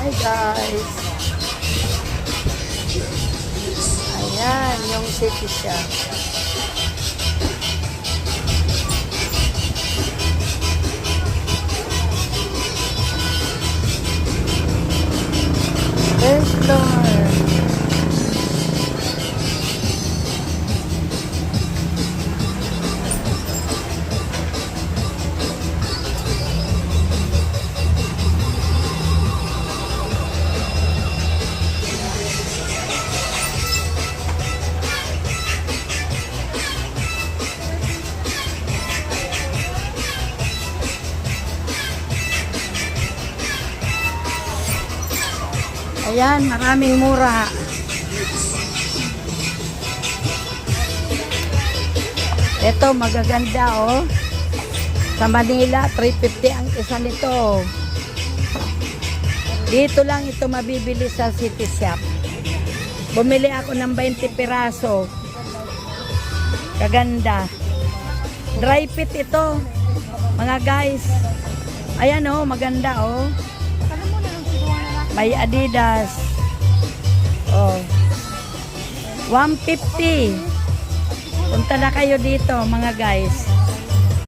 Hi guys. Ayan, yung city siya. There's Lord. Ayan, maraming mura. Ito, magaganda oh. Sa Manila, 350 ang isa nito. Dito lang ito mabibili sa City Shop. Bumili ako ng 20 piraso. Kaganda. Dry fit ito. Mga guys. Ayan oh, maganda oh. May Adidas. Oh. 150. Punta na kayo dito, mga guys.